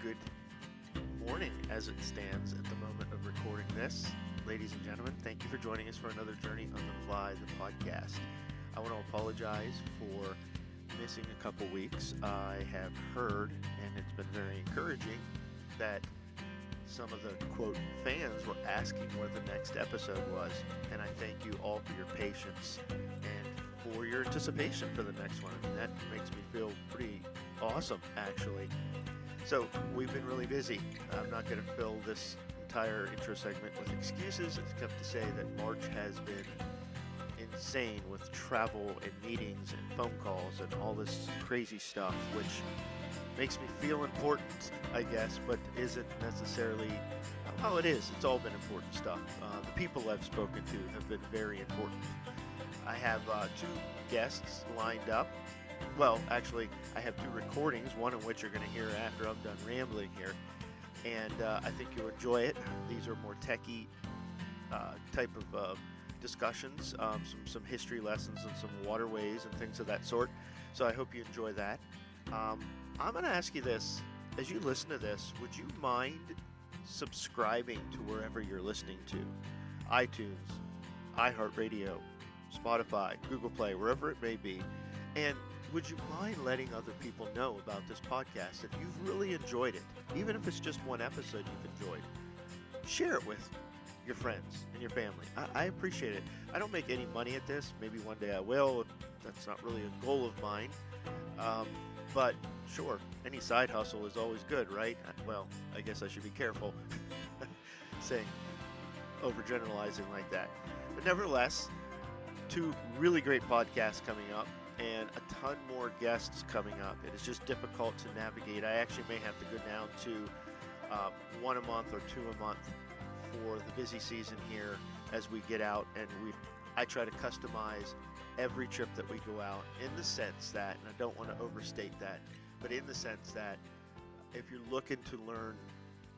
Good morning as it stands at the moment of recording this. Ladies and gentlemen, thank you for joining us for another Journey on the Fly, the podcast. I want to apologize for missing a couple weeks. I have heard, and it's been very encouraging, that some of the, quote, fans were asking where the next episode was. And I thank you all for your patience and for your anticipation for the next one. I mean, that makes me feel pretty awesome, actually. So, we've been really busy. I'm not going to fill this entire intro segment with excuses, except to say that March has been insane with travel and meetings and phone calls and all this crazy stuff, which makes me feel important, I guess, but isn't necessarily, well, it is. It's all been important stuff. The people I've spoken to have been very important. I have two guests lined up. Well, actually, I have two recordings, one of which you're going to hear after I'm done rambling here, and I think you'll enjoy it. These are more techie type of discussions, some history lessons and some waterways and things of that sort, so I hope you enjoy that. I'm going to ask you this. As you listen to this, would you mind subscribing to wherever you're listening to? iTunes, iHeartRadio, Spotify, Google Play, wherever it may be. And would you mind letting other people know about this podcast if you've really enjoyed it? Even if it's just one episode you've enjoyed, share it with your friends and your family. I appreciate it. I don't make any money at this. Maybe one day I will. That's not really a goal of mine. But sure, any side hustle is always good, right? Well, I guess I should be careful saying, overgeneralizing like that. But nevertheless, two really great podcasts coming up and a ton more guests coming up. It is just difficult to navigate. I actually may have to go down to one a month or two a month for the busy season here as we get out, and I try to customize every trip that we go out in the sense that, and I don't want to overstate that, but in the sense that if you're looking to learn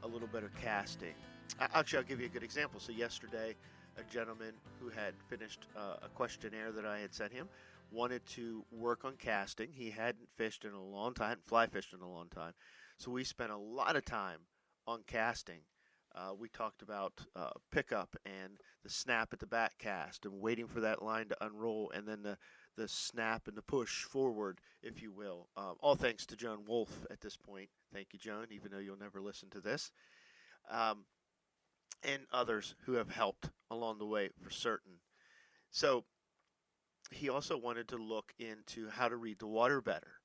a little better casting, actually I'll give you a good example. So yesterday, a gentleman who had finished a questionnaire that I had sent him wanted to work on casting. He hadn't fished in a long time, fly fished in a long time. So we spent a lot of time on casting. We talked about pickup and the snap at the back cast and waiting for that line to unroll, and then the snap and the push forward, if you will. All thanks to Joan Wolfe at this point. Thank you, Joan, even though you'll never listen to this. And others who have helped along the way for certain. So he also wanted to look into how to read the water better.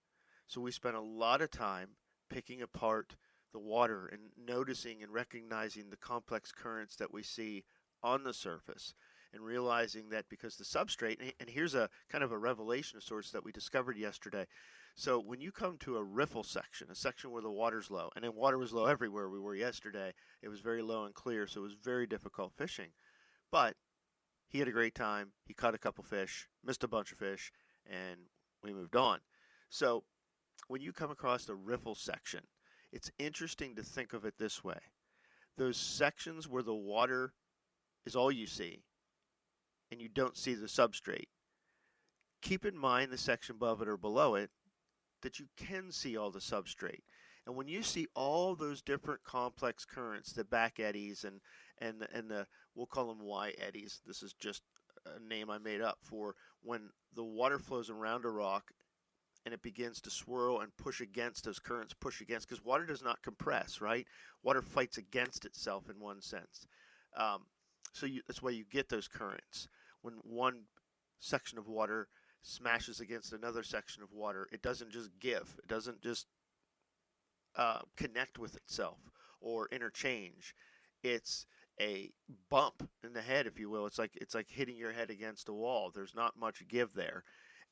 So we spent a lot of time picking apart the water and noticing and recognizing the complex currents that we see on the surface, and realizing that because the substrate, and here's a kind of a revelation of sorts that we discovered yesterday. So when you come to a riffle section, a section where the water's low, and then water was low everywhere we were yesterday, it was very low and clear, so it was very difficult fishing. But he had a great time. He caught a couple fish, missed a bunch of fish, and we moved on. So when you come across the riffle section, it's interesting to think of it this way. Those sections where the water is all you see and you don't see the substrate, keep in mind the section above it or below it that you can see all the substrate. And when you see all those different complex currents, the back eddies and the we'll call them Y eddies. This is just a name I made up for when the water flows around a rock and it begins to swirl and push against, those currents push against, because water does not compress, right? Water fights against itself in one sense. That's why you get those currents. When one section of water smashes against another section of water, it doesn't just give. It doesn't just connect with itself or interchange. It's a bump in the head, if you will. It's like hitting your head against a wall. There's not much give there.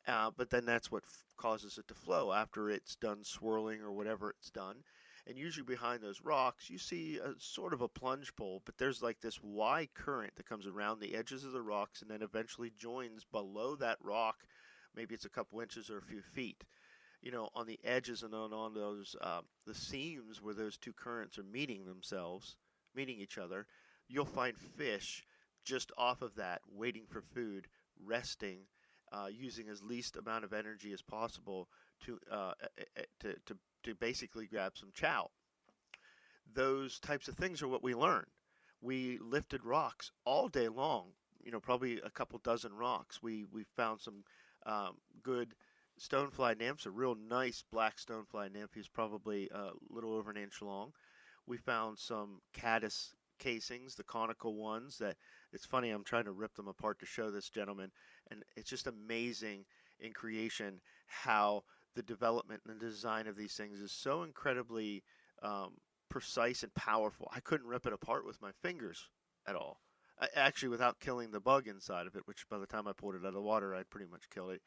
But then that's what causes it to flow after it's done swirling or whatever it's done. And usually behind those rocks, you see a sort of a plunge pole, but there's like this Y current that comes around the edges of the rocks and then eventually joins below that rock. Maybe it's a couple inches or a few feet, on the edges and on those, the seams where those two currents are meeting each other. You'll find fish just off of that, waiting for food, resting, using as least amount of energy as possible to basically grab some chow. those types of things are what we learn. We lifted rocks all day long, probably a couple dozen rocks. We found some good stonefly nymphs, a real nice black stonefly nymph. He's probably a little over an inch long. We found some caddis casings, the conical ones that it's funny, I'm trying to rip them apart to show this gentleman, and it's just amazing in creation how the development and the design of these things is so incredibly precise and powerful. I couldn't rip it apart with my fingers at all. Actually, without killing the bug inside of it, which by the time I pulled it out of the water, I'd pretty much killed it.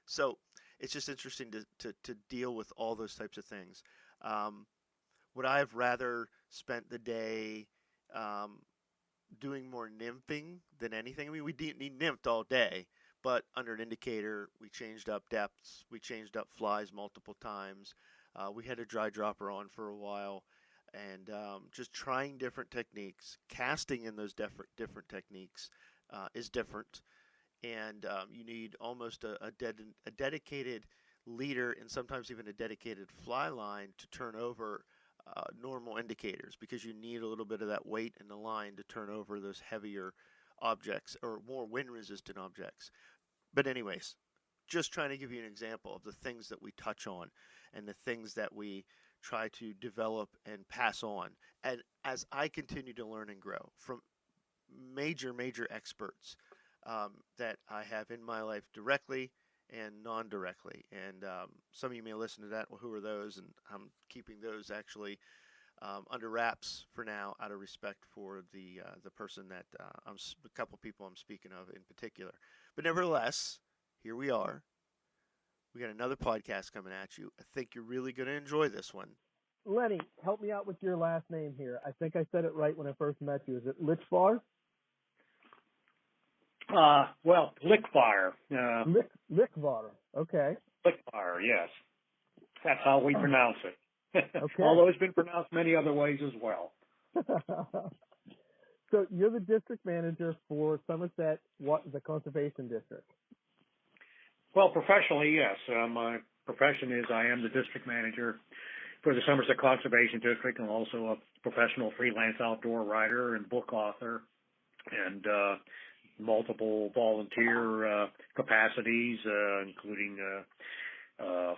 So it's just interesting to deal with all those types of things. Would I have rather spent the day doing more nymphing than anything? I mean, we nymphed all day, but under an indicator, we changed up depths, we changed up flies multiple times. We had a dry dropper on for a while, and just trying different techniques. Casting in those different techniques is different, and you need almost a dedicated leader and sometimes even a dedicated fly line to turn over normal indicators, because you need a little bit of that weight in the line to turn over those heavier objects or more wind-resistant objects. But anyways, just trying to give you an example of the things that we touch on and the things that we try to develop and pass on. And as I continue to learn and grow from major experts that I have in my life directly and non-directly, and some of you may listen to that. Well, who are those? And I'm keeping those actually under wraps for now, out of respect for the person that a couple people I'm speaking of in particular. But nevertheless, here we are. We got another podcast coming at you. I think you're really going to enjoy this one. Lenny, help me out with your last name here. I think I said it right when I first met you. Is it Lichvar? Well, Lichvar. Lichvar. Okay. Lichvar, yes. That's how we pronounce it. Okay. Although it's been pronounced many other ways as well. So you're the district manager for Somerset, the Conservation District? Well, professionally, yes. My profession is I am the district manager for the Somerset Conservation District. I'm also a professional freelance outdoor writer and book author, and multiple volunteer capacities, including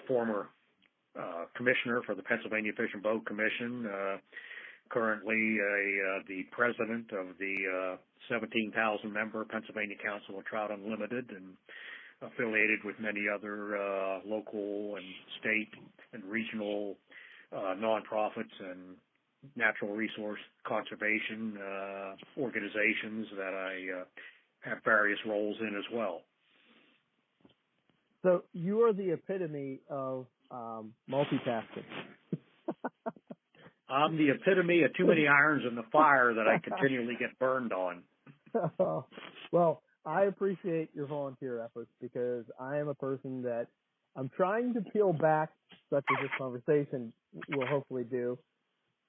former commissioner for the Pennsylvania Fish and Boat Commission, currently the president of the 17,000-member Pennsylvania Council of Trout Unlimited, and affiliated with many other local and state and regional nonprofits and natural resource conservation organizations that I have various roles in as well. So you are the epitome of multitasking. I'm the epitome of too many irons in the fire that I continually get burned on. Well, I appreciate your volunteer efforts, because I am a person that I'm trying to peel back, such as this conversation will hopefully do,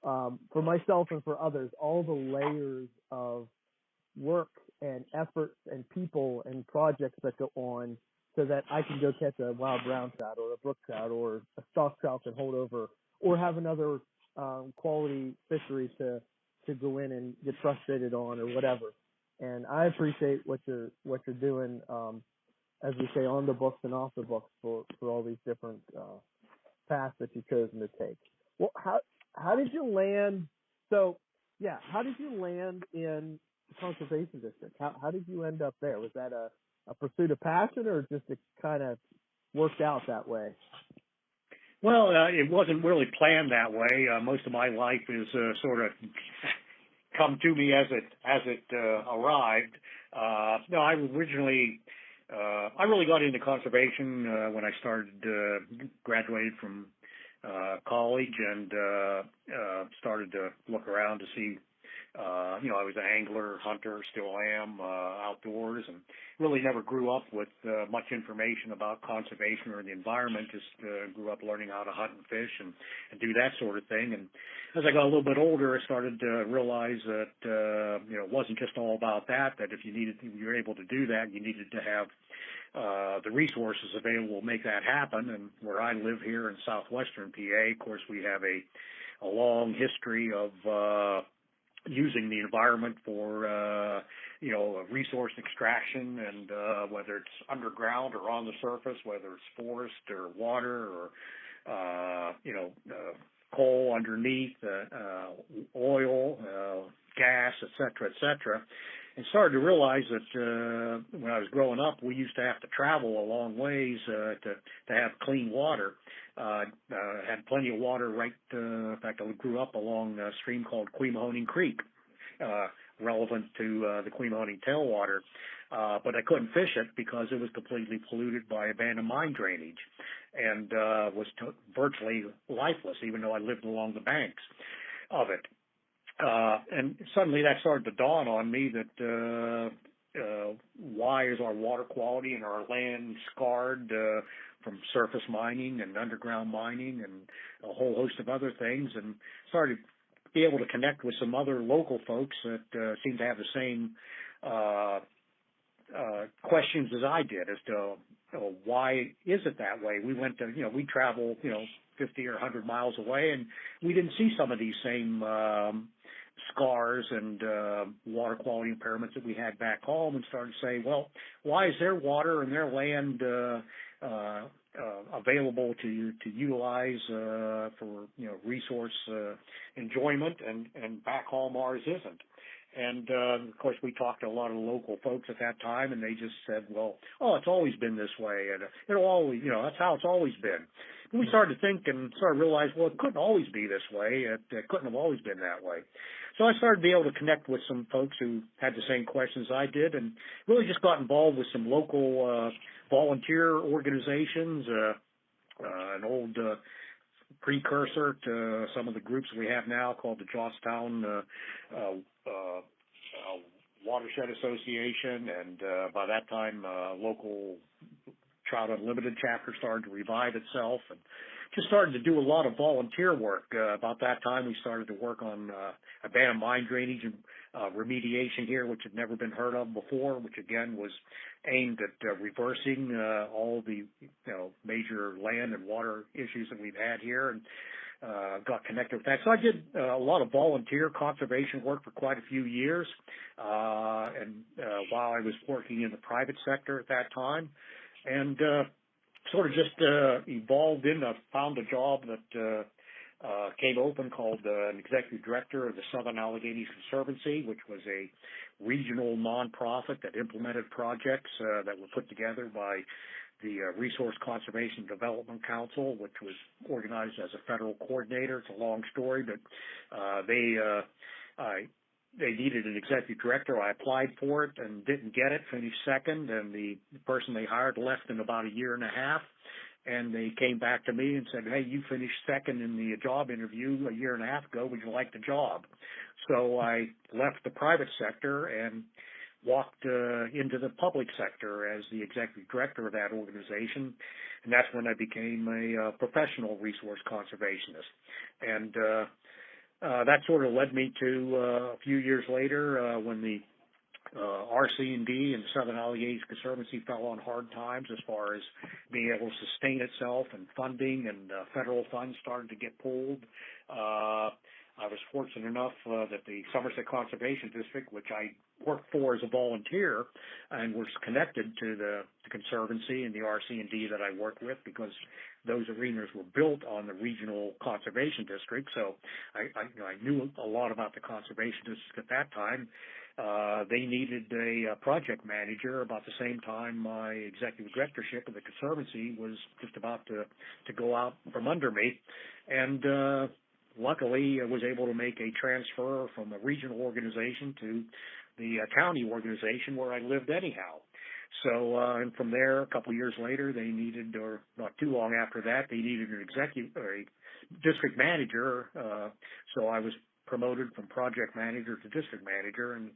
for myself and for others, all the layers of work and efforts and people and projects that go on, so that I can go catch a wild brown trout or a brook trout or a stock trout and hold over, or have another quality fishery to go in and get frustrated on, or whatever. And I appreciate what you're doing, as we say, on the books and off the books for all these different paths that you've chosen to take. Well, how did you land? So, yeah, how did you land in the Conservation District? How did you end up there? Was that a pursuit of passion, or just it kind of worked out that way? Well, it wasn't really planned that way. Most of my life is sort of come to me as it arrived. No, I originally I really got into conservation when I started graduated from college, and started to look around to see. I was an angler, hunter, still am, outdoors, and really never grew up with much information about conservation or the environment. Just grew up learning how to hunt and fish and do that sort of thing. And as I got a little bit older, I started to realize that it wasn't just all about that. That if you were able to do that, you needed to have the resources available to make that happen. And where I live here in southwestern PA, of course, we have a a long history of using the environment for resource extraction, and whether it's underground or on the surface, whether it's forest or water or coal underneath, oil, gas, et cetera, and started to realize that when I was growing up, we used to have to travel a long ways to have clean water. Had plenty of water right. In fact, I grew up along a stream called Queemahoning Creek, relevant to the Queemahoning Tailwater, but I couldn't fish it because it was completely polluted by abandoned mine drainage, and was virtually lifeless, even though I lived along the banks of it. And suddenly that started to dawn on me that why is our water quality and our land scarred from surface mining and underground mining and a whole host of other things, and started to be able to connect with some other local folks that seem to have the same questions as I did as to why is it that way. We went to, we travel, 50 or 100 miles away, and we didn't see some of these same scars and water quality impairments that we had back home, and started to say, well, why is their water and their land available to utilize for resource enjoyment, and back home ours isn't? And of course, we talked to a lot of local folks at that time, and they just said, well, it's always been this way, and it'll always, that's how it's always been. And we started to think and started to realize, well, it couldn't always be this way. It couldn't have always been that way. So I started to be able to connect with some folks who had the same questions I did, and really just got involved with some local volunteer organizations, an old precursor to some of the groups we have now called the Johnstown Watershed Association, and by that time local Trout Unlimited chapter started to revive itself, and just started to do a lot of volunteer work. About that time we started to work on abandoned mine drainage and remediation here, which had never been heard of before, which again was aimed at reversing all the major land and water issues that we've had here, and got connected with that. So I did a lot of volunteer conservation work for quite a few years, and while I was working in the private sector at that time, and sort of just evolved in. I found a job that came open called an executive director of the Southern Allegheny Conservancy, which was a regional nonprofit that implemented projects that were put together by the Resource Conservation Development Council, which was organized as a federal coordinator. It's a long story, but they needed an executive director. I applied for it and didn't get it, finished second, and the person they hired left in about a year and a half. And they came back to me and said, hey, you finished second in the job interview a year and a half ago. Would you like the job? So I left the private sector and walked into the public sector as the executive director of that organization. And that's when I became a professional resource conservationist. And that sort of led me to a few years later when the RC&D and the Southern Allegheny Conservancy fell on hard times as far as being able to sustain itself, and funding and federal funds started to get pulled. I was fortunate enough that the Somerset Conservation District, which I worked for as a volunteer and was connected to the Conservancy and the RC&D that I worked with, because those arenas were built on the regional conservation district. So I knew a lot about the conservation district at that time. They needed a project manager about the same time my executive directorship of the Conservancy was just about to go out from under me. And luckily, I was able to make a transfer from a regional organization to the county organization where I lived anyhow. So, and from there, a couple of years later, they needed, or not too long after that, they needed an executive or a district manager. So I was promoted from project manager to district manager, and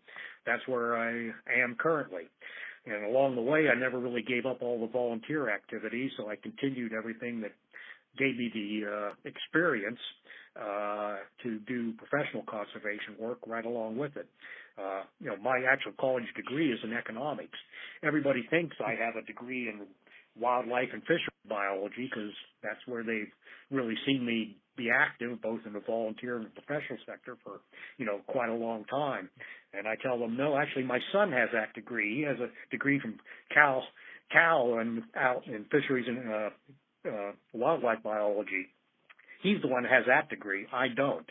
that's where I am currently. And along the way, I never really gave up all the volunteer activities, so I continued everything that gave me the experience to do professional conservation work right along with it. My actual college degree is in economics. Everybody thinks I have a degree in wildlife and fishery biology because that's where they've really seen me be active both in the volunteer and the professional sector for, quite a long time. And I tell them, no, actually my son has that degree. He has a degree from Cal and out in fisheries and wildlife biology. He's the one that has that degree. I don't.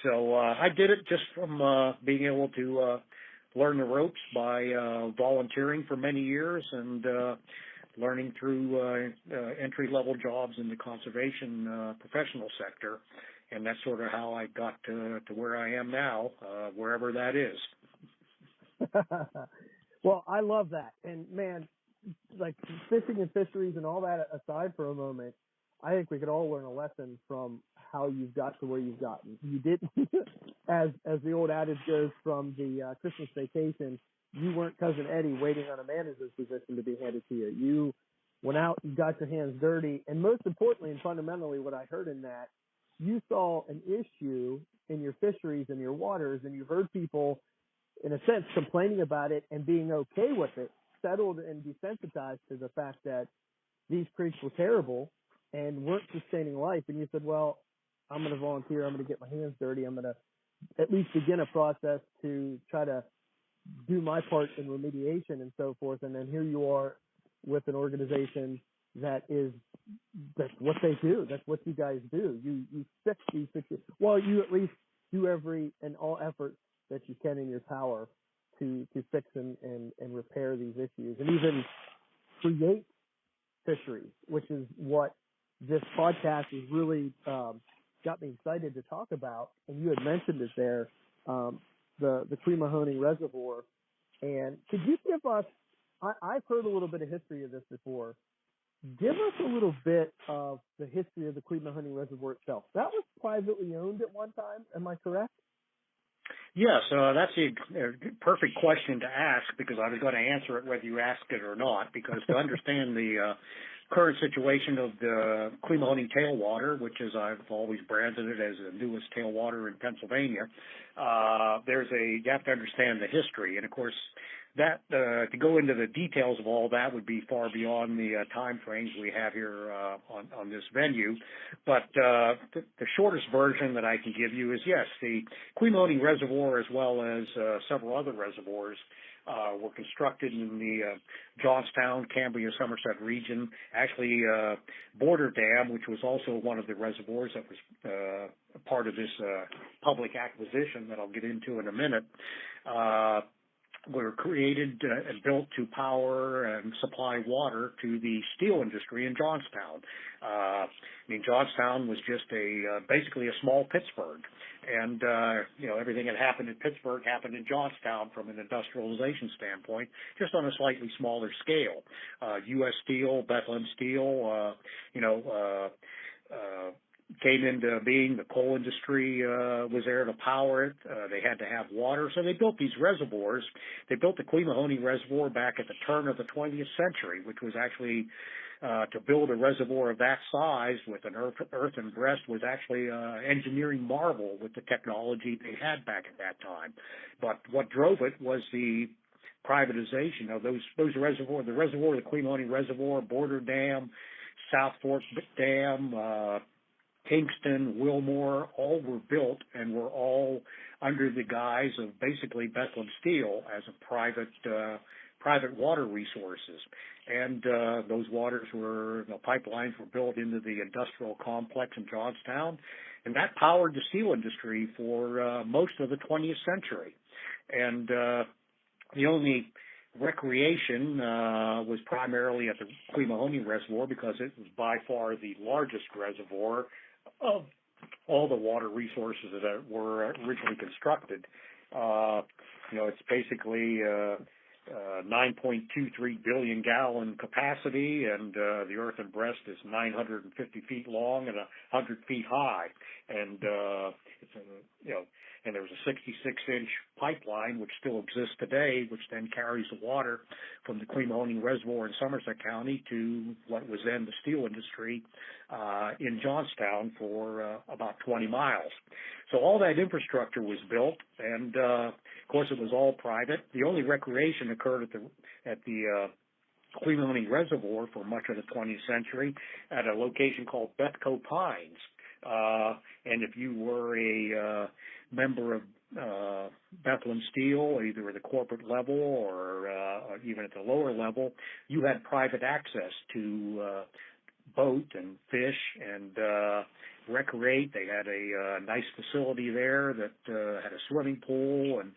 So I did it just from being able to learn the ropes by volunteering for many years and learning through entry-level jobs in the conservation professional sector. And that's sort of how I got to where I am now, wherever that is. Well, I love that. And, man, like fishing and fisheries and all that aside for a moment, I think we could all learn a lesson from how you've got to where you've gotten. You didn't, as the old adage goes from the Christmas Vacation, you weren't Cousin Eddie waiting on a manager's position to be handed to you. You went out, you got your hands dirty, and most importantly and fundamentally what I heard in that, you saw an issue in your fisheries and your waters, and you heard people, in a sense, complaining about it and being okay with it, settled and desensitized to the fact that these creeks were terrible and weren't sustaining life. And you said, well, I'm going to volunteer. I'm going to get my hands dirty. I'm going to at least begin a process to try to do my part in remediation and so forth. And then here you are with an organization that's what they do. That's what you guys do. You fix these situations. Well, you at least do every and all efforts that you can in your power to fix and repair these issues and even create fisheries, which is what this podcast has really got me excited to talk about. And you had mentioned it there, the Quemahoning Reservoir. And could you give us, I've heard a little bit of history of this before. Give us a little bit of the history of the Quemahoning Reservoir itself. That was privately owned at one time, am I correct? Yes, that's a perfect question to ask because I was going to answer it whether you asked it or not, because to understand the current situation of the Quemahoning Tailwater, which is I've always branded it as the newest tailwater in Pennsylvania, you have to understand the history. And of course, that to go into the details of all that would be far beyond the time frames we have here on this venue. But the shortest version that I can give you is, yes, the Quemahoning Reservoir as well as several other reservoirs were constructed in the Johnstown, Cambria, Somerset region. Actually, Border Dam, which was also one of the reservoirs that was part of this public acquisition that I'll get into in a minute, were created and built to power and supply water to the steel industry in Johnstown. Johnstown was just basically a small Pittsburgh. And, everything that happened in Pittsburgh happened in Johnstown from an industrialization standpoint, just on a slightly smaller scale. U.S. Steel, Bethlehem Steel, came into being. The coal industry was there to power it. They had to have water, so they built these reservoirs. They built the Quemahoning Reservoir back at the turn of the 20th century, which was actually to build a reservoir of that size with an earthen breast was actually engineering marvel with the technology they had back at that time. But what drove it was the privatization of those reservoirs, the Quemahoning Reservoir, Border Dam, South Fork Dam, Kingston, Wilmore, all were built and were all under the guise of basically Bethlehem Steel as a private water resources. And those pipelines were built into the industrial complex in Johnstown, and that powered the steel industry for most of the 20th century. And the only recreation was primarily at the Quemahoning Reservoir because it was by far the largest reservoir of all the water resources that were originally constructed. It's basically 9.23 billion gallon capacity, and the earthen breast is 950 feet long and 100 feet high. And and there was a 66-inch pipeline which still exists today, which then carries the water from the Quemahoning Reservoir in Somerset County to what was then the steel industry in Johnstown for about 20 miles. So all that infrastructure was built, and of course it was all private. The only recreation occurred at the Quemahoning Reservoir for much of the 20th century at a location called Bethco Pines. And if you were a member of Bethlehem Steel, either at the corporate level or even at the lower level, you had private access to boat and fish and recreate. They had a nice facility there that had a swimming pool and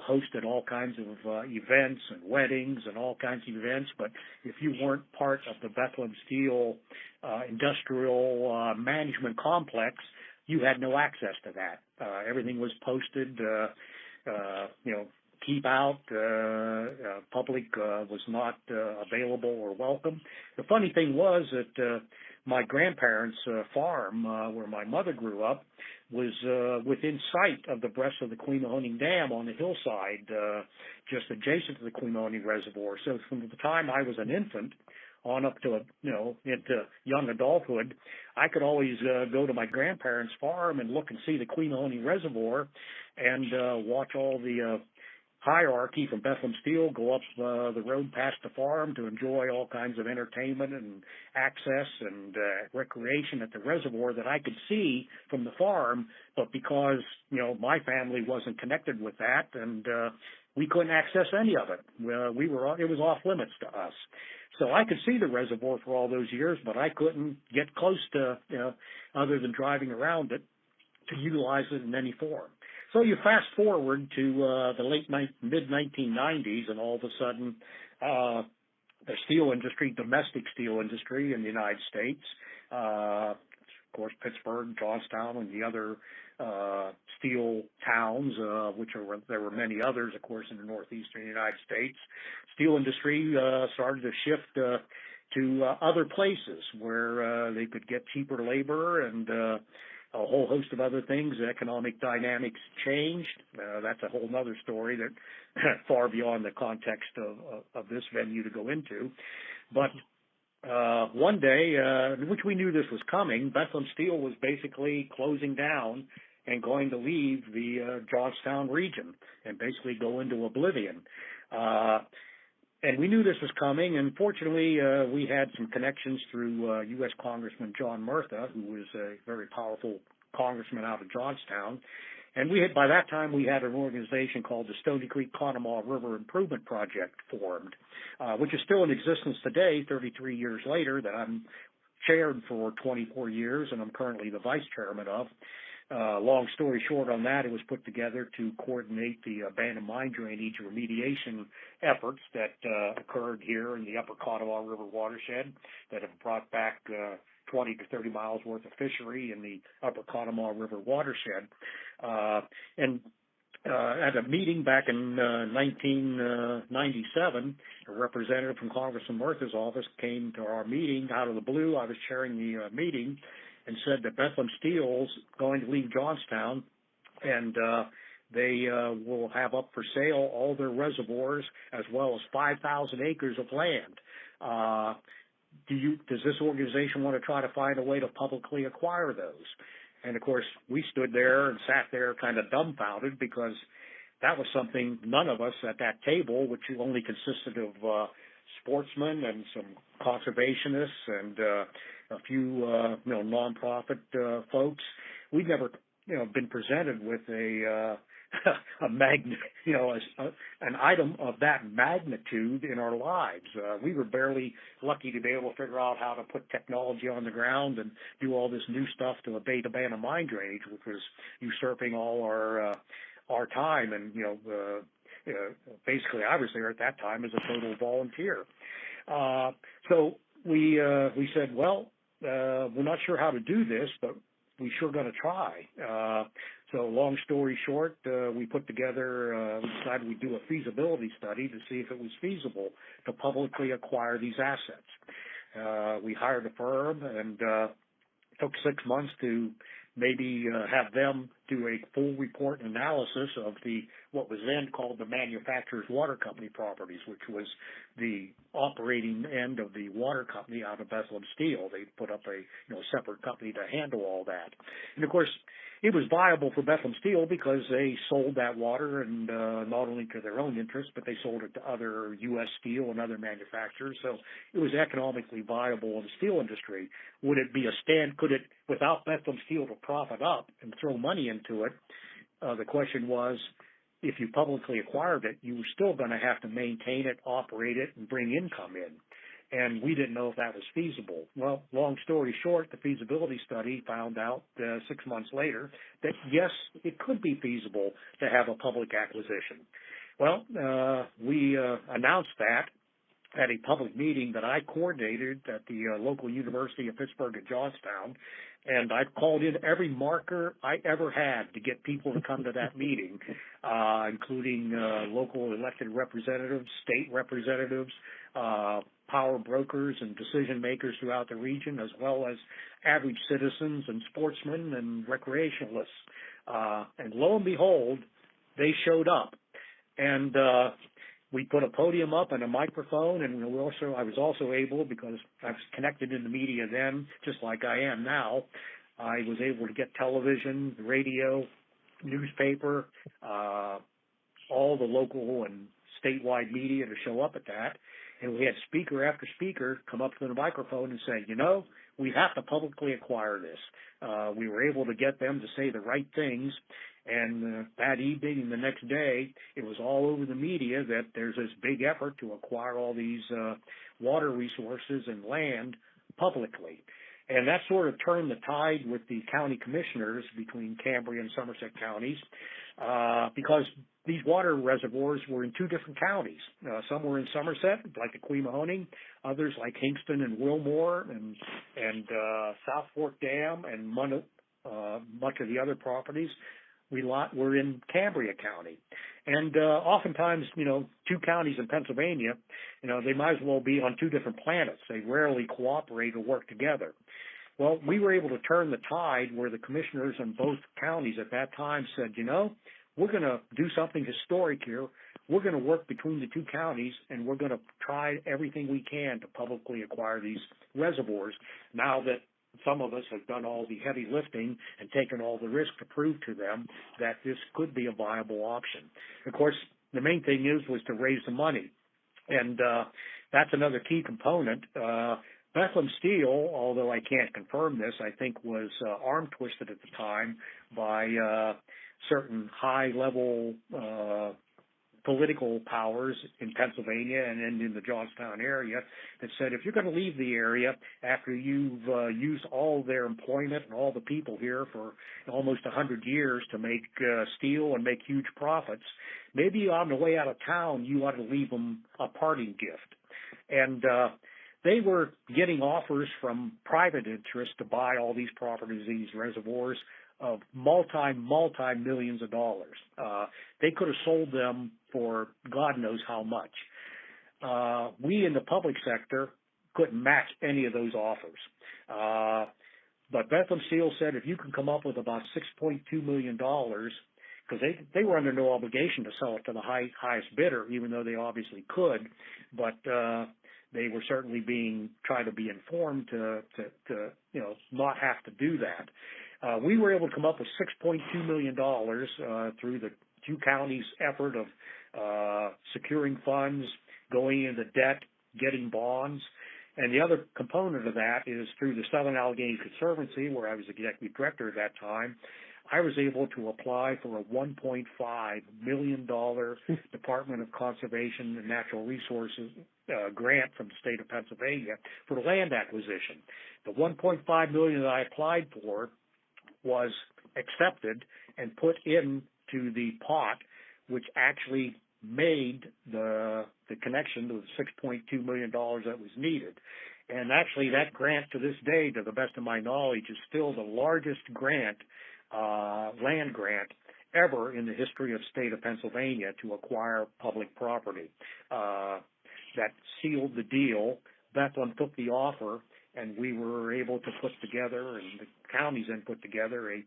hosted all kinds of events and weddings and all kinds of events. But if you weren't part of the Bethlehem Steel industrial management complex, you had no access to that. Everything was posted, keep out, public was not available or welcome. The funny thing was that my grandparents' farm, where my mother grew up, was within sight of the breast of the Queen Dam on the hillside, just adjacent to the Queen Reservoir. So from the time I was an infant on up to, into young adulthood, I could always go to my grandparents' farm and look and see the Queen Reservoir and watch all the hierarchy from Bethlehem Steel go up the road past the farm to enjoy all kinds of entertainment and access and recreation at the reservoir that I could see from the farm, but because, my family wasn't connected with that and we couldn't access any of it. It was off limits to us. So I could see the reservoir for all those years, but I couldn't get close to, other than driving around it, to utilize it in any form. So you fast forward to the mid-1990s, and all of a sudden, the steel industry, domestic steel industry in the United States, of course, Pittsburgh, Johnstown, and the other steel towns, there were many others, of course, in the northeastern United States. Steel industry started to shift to other places where they could get cheaper labor and a whole host of other things. The economic dynamics changed. That's a whole other story that far beyond the context of this venue to go into. But one day, which we knew this was coming, Bethlehem Steel was basically closing down and going to leave the Johnstown region and basically go into oblivion. And we knew this was coming, and fortunately, we had some connections through U.S. Congressman John Murtha, who was a very powerful congressman out of Johnstown. And by that time, we had an organization called the Stony Creek Conemaugh River Improvement Project formed, which is still in existence today, 33 years later, that I'm chaired for 24 years, and I'm currently the vice chairman of. Long story short on that, it was put together to coordinate the abandoned mine drainage remediation efforts that occurred here in the upper Conemaugh River watershed that have brought back 20 to 30 miles worth of fishery in the upper Conemaugh River watershed. And at a meeting back in 1997, a representative from Congressman Murtha's office came to our meeting out of the blue. I was chairing the meeting, and said that Bethlehem Steel's going to leave Johnstown, and they will have up for sale all their reservoirs as well as 5,000 acres of land. Does this organization want to try to find a way to publicly acquire those? And, of course, we stood there and sat there kind of dumbfounded because that was something none of us at that table, which only consisted of sportsmen and some conservationists and a few nonprofit folks. We'd never been presented with an item of that magnitude in our lives. We were barely lucky to be able to figure out how to put technology on the ground and do all this new stuff to abate abandoned mine drainage, which was usurping all our time. And basically, I was there at that time as a total volunteer. So we said, well, we're not sure how to do this, but we sure going to try. So long story short, we put together, we decided we'd do a feasibility study to see if it was feasible to publicly acquire these assets. We hired a firm and took 6 months to maybe have them do a full report and analysis of what was then called the manufacturer's water company properties, which was the operating end of the water company out of Bethlehem Steel. They put up a separate company to handle all that. And of course, it was viable for Bethlehem Steel because they sold that water, and not only to their own interest, but they sold it to other U.S. Steel and other manufacturers. So it was economically viable in the steel industry. Would it be could it, without Bethlehem Steel to profit up and throw money into it? The question was, if you publicly acquired it, you were still going to have to maintain it, operate it, and bring income in. And we didn't know if that was feasible. Well, long story short, the feasibility study found out 6 months later that, yes, it could be feasible to have a public acquisition. Well, we announced that at a public meeting that I coordinated at the local University of Pittsburgh at Johnstown, and I called in every marker I ever had to get people to come to that meeting, including local elected representatives, state representatives, power brokers and decision makers throughout the region, as well as average citizens and sportsmen and recreationalists. And lo and behold, they showed up. And we put a podium up and a microphone, and I was also able, because I was connected in the media then, just like I am now, I was able to get television, radio, newspaper, all the local and statewide media to show up at that. And we had speaker after speaker come up to the microphone and say, we have to publicly acquire this. We were able to get them to say the right things. And that evening and the next day, it was all over the media that there's this big effort to acquire all these water resources and land publicly. And that sort of turned the tide with the county commissioners between Cambria and Somerset counties, because these water reservoirs were in two different counties. Some were in Somerset, like the Quemahoning, others like Hingston and Wilmore and South Fork Dam and much of the other properties were in Cambria County. And oftentimes, two counties in Pennsylvania, they might as well be on two different planets. They rarely cooperate or work together. Well, we were able to turn the tide where the commissioners in both counties at that time said, we're going to do something historic here. We're going to work between the two counties, and we're going to try everything we can to publicly acquire these reservoirs now that some of us have done all the heavy lifting and taken all the risk to prove to them that this could be a viable option. Of course, the main thing was to raise the money. And that's another key component. Bethlehem Steel, although I can't confirm this, I think was arm twisted at the time by certain high-level political powers in Pennsylvania and in the Johnstown area that said, if you're going to leave the area after you've used all their employment and all the people here for almost 100 years to make steel and make huge profits, maybe on the way out of town you ought to leave them a parting gift. And they were getting offers from private interests to buy all these properties, these reservoirs, of multi-millions of dollars. They could have sold them for God knows how much. We in the public sector couldn't match any of those offers. But Bethlehem Steel said, if you can come up with about $6.2 million, because they were under no obligation to sell it to the highest bidder, even though they obviously could, but they were certainly trying to be informed to not have to do that. We were able to come up with $6.2 million through the two counties' effort of securing funds, going into debt, getting bonds. And the other component of that is through the Southern Allegheny Conservancy, where I was executive director at that time. I was able to apply for a $1.5 million Department of Conservation and Natural Resources grant from the state of Pennsylvania for land acquisition. The $1.5 million that I applied for was accepted and put into the pot, which actually made the connection to the $6.2 million that was needed. And actually that grant to this day, to the best of my knowledge, is still the largest grant, land grant, ever in the history of the state of Pennsylvania to acquire public property. That sealed the deal. Bethlehem took the offer, and we were able to put together, and the counties then put together a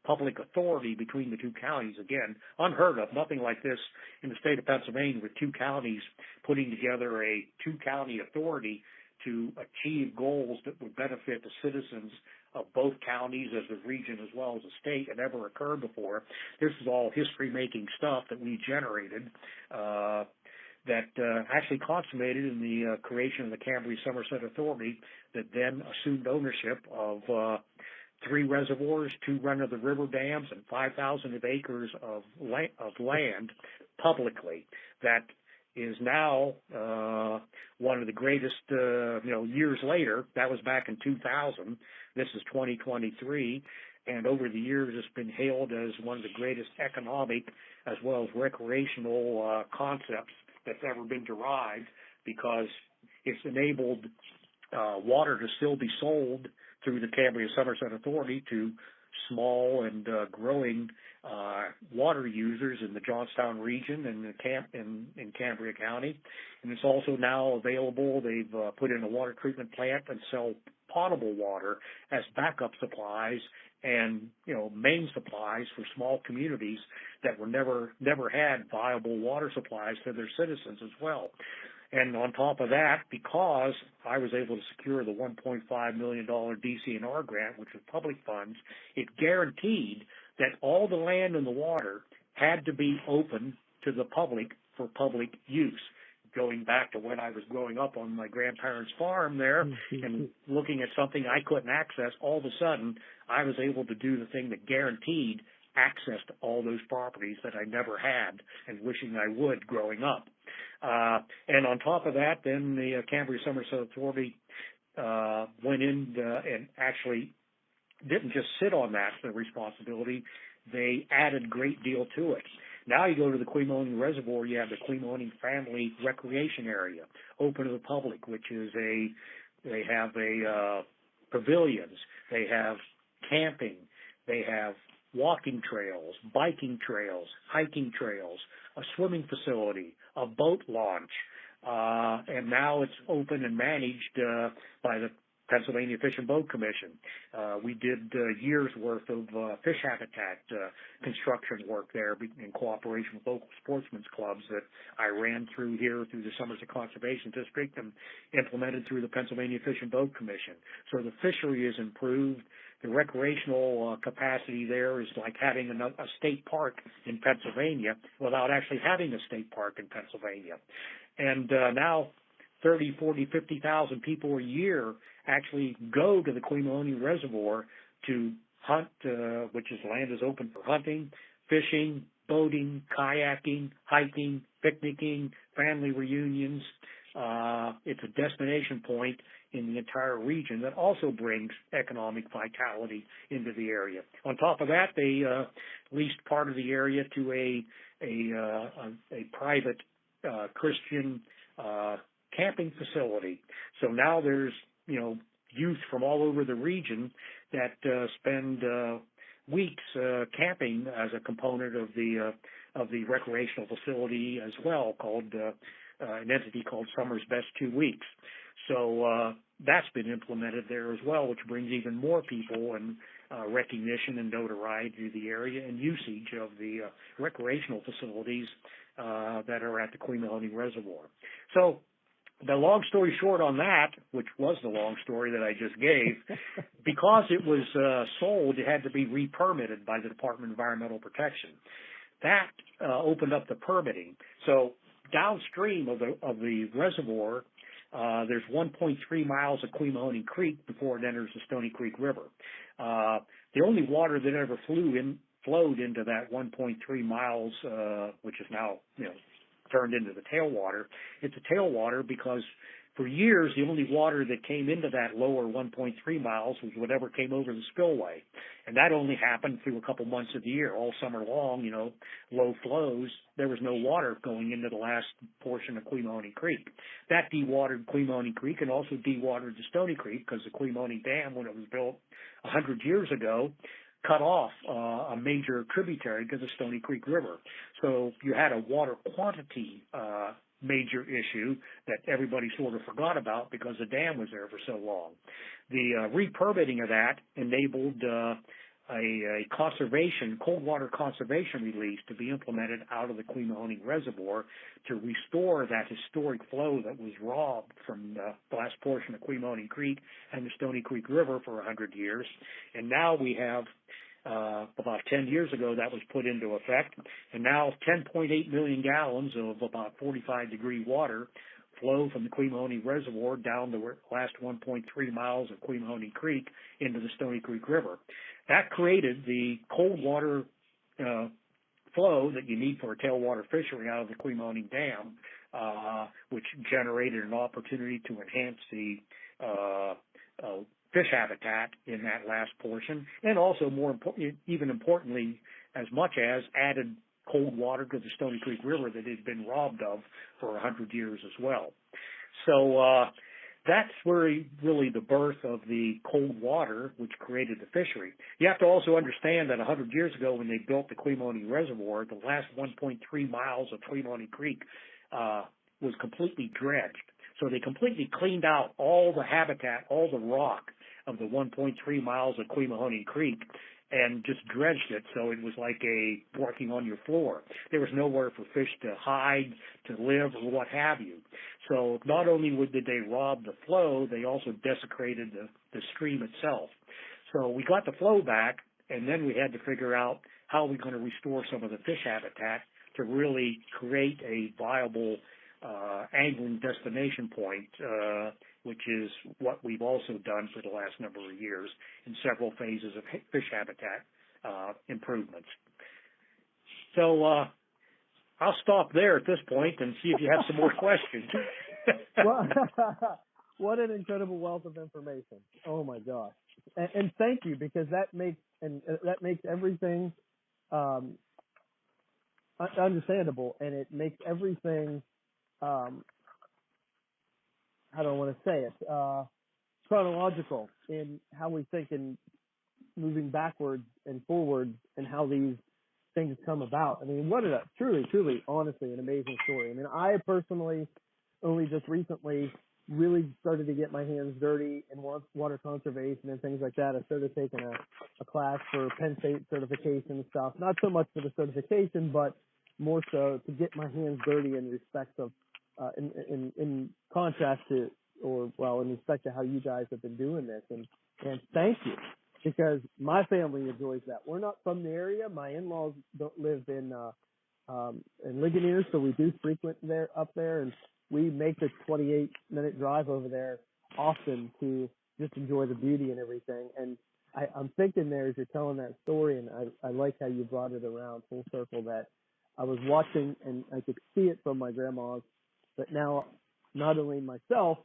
public authority between the two counties. Again, unheard of, nothing like this in the state of Pennsylvania, with two counties putting together a two-county authority to achieve goals that would benefit the citizens of both counties as a region as well as a state had ever occurred before. This is all history-making stuff that we generated that actually consummated in the creation of the Cambria-Somerset Authority that then assumed ownership of 3 reservoirs, 2 run-of-the-river dams, and 5,000 acres of land publicly. That is now one of the greatest, years later. That was back in 2000. This is 2023. And over the years, it's been hailed as one of the greatest economic as well as recreational concepts that's ever been derived, because it's enabled water to still be sold through the Cambria-Somerset Authority to small and growing water users in the Johnstown region and in Cambria County. And it's also now available. They've put in a water treatment plant and sell potable water as backup supplies and, main supplies for small communities that were never had viable water supplies to their citizens as well. And on top of that, because I was able to secure the $1.5 million DCNR grant, which was public funds, it guaranteed that all the land and the water had to be open to the public for public use. Going back to when I was growing up on my grandparents' farm there and looking at something I couldn't access, all of a sudden I was able to do the thing that guaranteed access to all those properties that I never had and wishing I would growing up. And on top of that, then the Cambria-Somerset Authority went in and actually didn't just sit on that responsibility. They added a great deal to it. Now you go to the Quemoning Reservoir, you have the Quemoning Family Recreation Area, open to the public, which is they have pavilions, they have camping, they have walking trails, biking trails, hiking trails, a swimming facility, a boat launch, and now it's open and managed by the Pennsylvania Fish and Boat Commission. We did years worth of fish habitat construction work there in cooperation with local sportsmen's clubs that I ran through here through the Somerset Conservation District and implemented through the Pennsylvania Fish and Boat Commission. So the fishery is improved. The recreational capacity there is like having a state park in Pennsylvania without actually having a state park in Pennsylvania. And now 30, 40, 50,000 people a year actually go to the Quemoning Reservoir to hunt, which is land is open for hunting, fishing, boating, kayaking, hiking, picnicking, family reunions. It's a destination point in the entire region that also brings economic vitality into the area. On top of that, they leased part of the area to a private Christian camping facility. So now there's youth from all over the region that spend weeks camping as a component of the recreational facility as well, called an entity called Summer's Best 2 Weeks. So that's been implemented there as well, which brings even more people and recognition and notoriety to the area and usage of the recreational facilities that are at the Quemoning Reservoir. So the long story short on that, which was the long story that I just gave, because it was sold, it had to be re-permitted by the Department of Environmental Protection. That opened up the permitting. So downstream of the reservoir, there's 1.3 miles of Quemoning Creek before it enters the Stony Creek River. The only water that ever flowed into that 1.3 miles, which is now turned into the tailwater. It's a tailwater because for years the only water that came into that lower 1.3 miles was whatever came over the spillway, and that only happened through a couple months of the year. All summer long, low flows, there was no water going into the last portion of Quemoning Creek. That dewatered Quemoning Creek and also dewatered the Stony Creek because the Quemoning Dam, when it was built 100 years ago, cut off a major tributary to the Stony Creek River. So you had a water quantity major issue that everybody sort of forgot about because the dam was there for so long. The re-permitting of that enabled a cold water conservation release to be implemented out of the Quemahoning Reservoir to restore that historic flow that was robbed from the last portion of Quemahoning Creek and the Stony Creek River for 100 years. And now we have, about 10 years ago, that was put into effect, and now 10.8 million gallons of about 45-degree water flow from the Quemahoning Reservoir down the last 1.3 miles of Quemahoning Creek into the Stony Creek River. That created the cold water flow that you need for a tailwater fishery out of the Quemahoning Dam, which generated an opportunity to enhance the fish habitat in that last portion, and also even importantly, as much as added cold water to the Stony Creek River that had been robbed of for 100 years as well. So that's where really the birth of the cold water, which created the fishery. You have to also understand that 100 years ago when they built the Quemahoning Reservoir, the last 1.3 miles of Quemahoning Creek was completely dredged. So they completely cleaned out all the habitat, all the rock of the 1.3 miles of Quemahoning Creek and just dredged it, so it was like walking on your floor. There was nowhere for fish to hide, to live, or what have you. So not only did they rob the flow, they also desecrated the stream itself. So we got the flow back, and then we had to figure out how we're going to restore some of the fish habitat to really create a viable angling destination point, which is what we've also done for the last number of years in several phases of fish habitat improvements. So I'll stop there at this point and see if you have some more questions. Well, what an incredible wealth of information! Oh my gosh! And thank you, because that makes everything understandable, and it makes everything. How do I want to say it? Chronological in how we think in moving backwards and forwards and how these things come about. I mean, what a truly, honestly, an amazing story. I mean, I personally only just recently really started to get my hands dirty in water conservation and things like that. I started taking a class for Penn State certification and stuff. Not so much for the certification, but more so to get my hands dirty in respect of in contrast to, in respect to how you guys have been doing this, and thank you, because my family enjoys that. We're not from the area. My in-laws don't live in Ligonier, so we do frequent up there, and we make the 28-minute drive over there often to just enjoy the beauty and everything. And I'm thinking there as you're telling that story, and I like how you brought it around full circle, that I was watching and I could see it from my grandma's. But now, not only myself,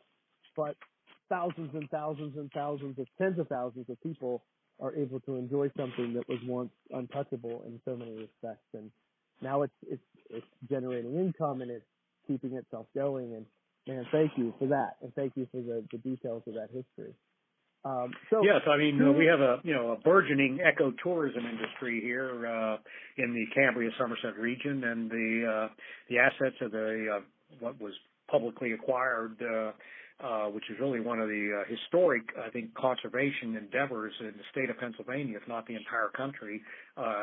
but thousands and thousands and thousands of tens of thousands of people are able to enjoy something that was once untouchable in so many respects. And now it's generating income and it's keeping itself going. And man, thank you for that, and thank you for the details of that history. Yes, I mean, we have a burgeoning ecotourism industry here in the Cambria-Somerset region, and the assets of what was publicly acquired, which is really one of the historic, I think, conservation endeavors in the state of Pennsylvania, if not the entire country,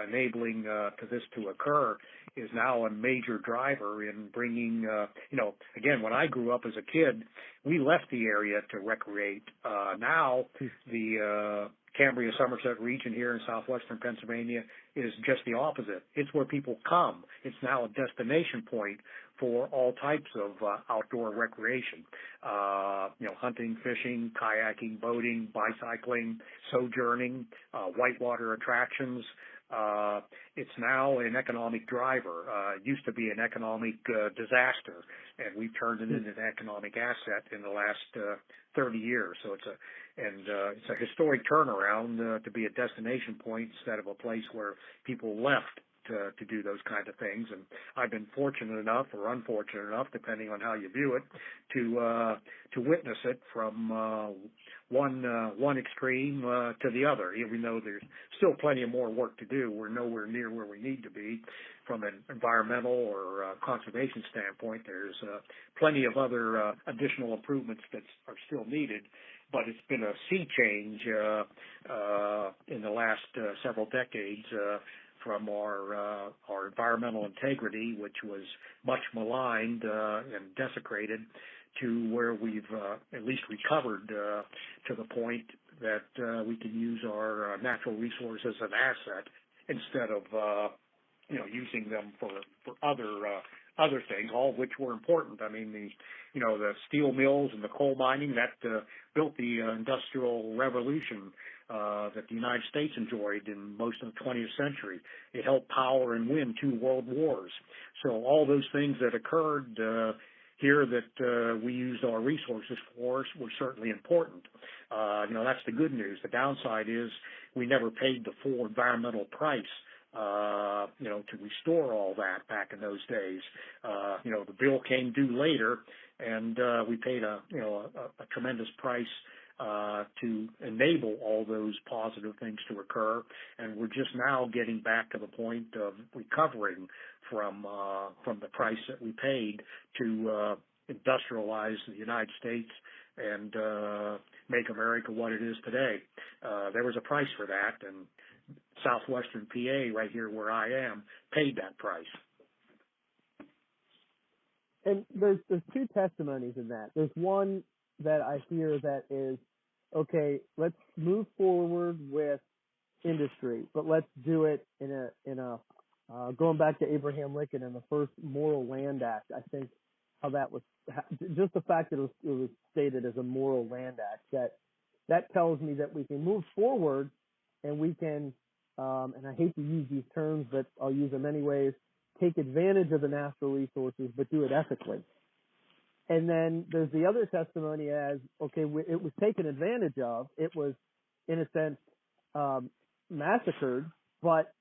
enabling to this to occur, is now a major driver in bringing, again, when I grew up as a kid, we left the area to recreate. Now the Cambria-Somerset region here in southwestern Pennsylvania is just the opposite. It's where people come. It's now a destination point for all types of outdoor recreation, hunting, fishing, kayaking, boating, bicycling, sojourning, whitewater attractions. It's now an economic driver. It used to be an economic disaster, and we've turned it into an economic asset in the last 30 years. So it's a historic turnaround to be a destination point instead of a place where people left to do those kind of things. And I've been fortunate enough, or unfortunate enough, depending on how you view it, to witness it from one extreme to the other. Even though there's still plenty of more work to do, we're nowhere near where we need to be from an environmental or conservation standpoint. There's plenty of other additional improvements that are still needed. but it's been a sea change in the last several decades from our environmental integrity, which was much maligned and desecrated, to where we've at least recovered to the point that we can use our natural resources as an asset instead of using them for other things, all of which were important. I mean, the steel mills and the coal mining that built the industrial revolution that the United States enjoyed in most of the 20th century. It helped power and win 2 world wars. So all those things that occurred here that we used our resources for were certainly important. That's the good news. The downside is we never paid the full environmental price to restore all that back in those days. The bill came due later, and we paid a tremendous price to enable all those positive things to occur, and we're just now getting back to the point of recovering from the price that we paid to industrialize the United States and make America what it is today. There was a price for that, and southwestern PA, right here where I am, paid that price. And there's 2 testimonies in that. There's one that I hear that is, okay, let's move forward with industry, but let's do it in a going back to Abraham Lincoln and the first Moral Land Act. I think how that was, just the fact that it was stated as a Moral Land Act, that tells me that we can move forward and we can, and I hate to use these terms, but I'll use them anyways, take advantage of the natural resources, but do it ethically. And then there's the other testimony as, okay, it was taken advantage of. It was, in a sense, massacred, but